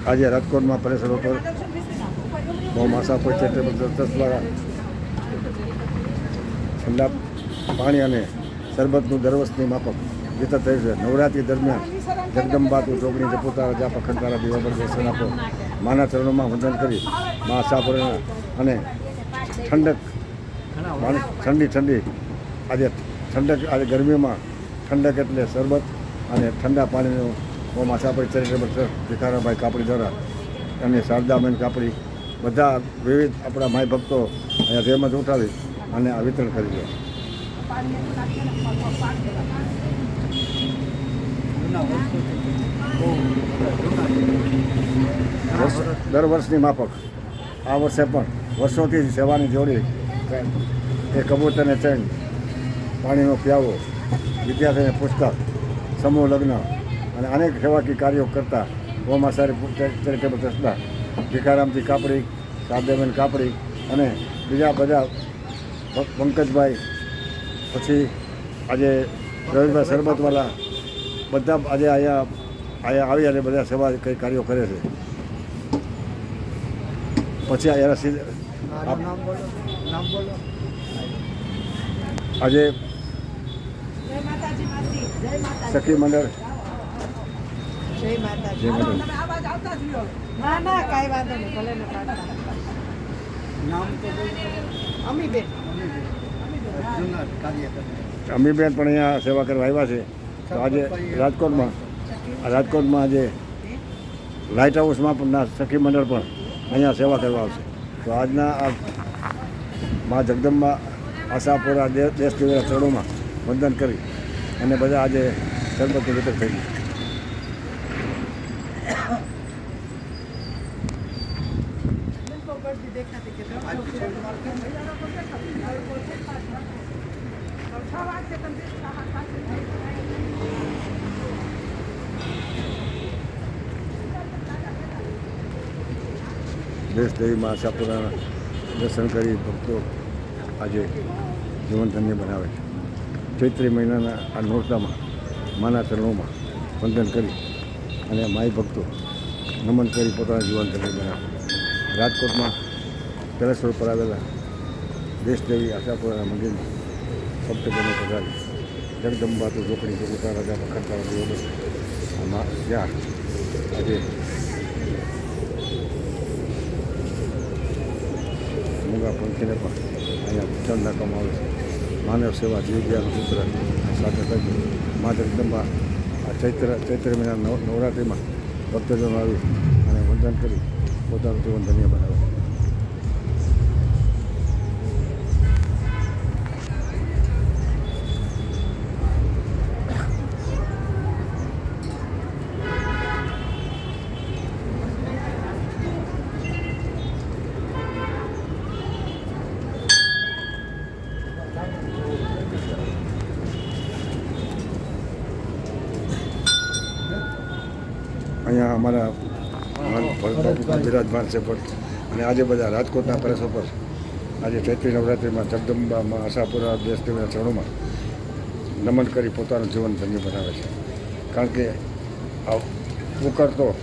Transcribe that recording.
આજે રાજકોટમાં પરેશ રોડ પર મોહમ્મદ આશાપુરા ચેરિટેબલ ટ્રસ્ટ દ્વારા ઠંડા પાણી અને શરબતનું દર વર્ષની માફક વિતરણ થયું છે. નવરાત્રિ દરમિયાન જગદંબા તું ચોકડી જપુતા રજા પખડતારા દીવા પર દર્શન આપો, માના ચરણોમાં વંદન કરી મા આશાપુરા અને ઠંડક ઠંડી આજે ગરમીમાં ઠંડક એટલે શરબત અને ઠંડા પાણીનું મોહમ્મદ આશાપુરા ચેરિટેબલ ટ્રસ્ટ ભીખારાભાઈ કાપડી દ્વારા અને શારદાબેન કાપડી બધા વિવિધ આપણા માય ભક્તો અહીંયા જહેમત ઉઠાવી અને આ વિતરણ કરી છે. દર વર્ષની માફક આ વર્ષે પણ વર્ષોથી સેવાની જોડી એ કબૂતરને ચેન, પાણીનો પ્યાવો, વિદ્યાર્થીને પુસ્તક, સમૂહ લગ્ન અને અનેક સેવાકીય કાર્યો કરતા મોહમ્મદ આશાપુરા ચેરિટેબલ ટ્રસ્ટના ભીખારામજી કાપડી, શારદાબેન કાપડી અને બીજા બધા પંકજભાઈ, પછી આજે રવિભાઈ શરબતવાલા બધા આજે અહીંયા આવી અને બધા સેવા કંઈ કાર્યો કરે છે. પછી આજે સખી મંડળ અમીબેન પણ અહીંયા સેવા કરવા આવ્યા છે. તો આજે રાજકોટમાં આજે લાઇટ હાઉસમાં પણ સખી મંડળ પણ અહીંયા સેવા કરવા આવશે. તો આજના આ મા જગદંબા આશાપુરા દેશ દિવાળા ચરણોમાં વંદન કરી અને બધા આજે શરબતનું વિતરણ થઈ ગયું. દેશ દેવી મા આશાપુરાના દર્શન કરી ભક્તો આજે જીવન ધન્ય બનાવે છે. ચૈત્રી મહિનાના આ નોરતામાં માના ચરણોમાં વંદન કરી અને માઈ ભક્તો નમન કરી પોતાના જીવન ધન્ય બનાવે. રાજકોટમાં પરેશ રોડ પર આવેલા દેશ દેવી આશાપુરાના મંદિરમાં ભક્તજનો પધારી જગદંબા તું ઝોપડી જપુતા રાજા પખડતારા દીવા આમાં જ્યાં આજે મૂંગા પંખીને પણ અહીંયા ઉચ્ચાર નાખવામાં આવે છે. માનવ સેવા જીવદયાનું સૂત્ર સાથે કરી મા જગદંબા આ ચૈત્ર મહિના નવરાત્રિમાં ભક્તજનો આવી અને વંદન કરી પોતાનું જીવન ધન્ય બનાવે. અહીંયા અમારા બિરાજમાન છે પણ અને આજે બધા રાજકોટના પરેશો પર આજે ચૈત્રી નવરાત્રિમાં જગદંબામાં આશાપુરા દેશ દેવીના ચરણોમાં નમન કરી પોતાનું જીવન ધન્ય બનાવે છે. કારણ કે આ ઉકળતો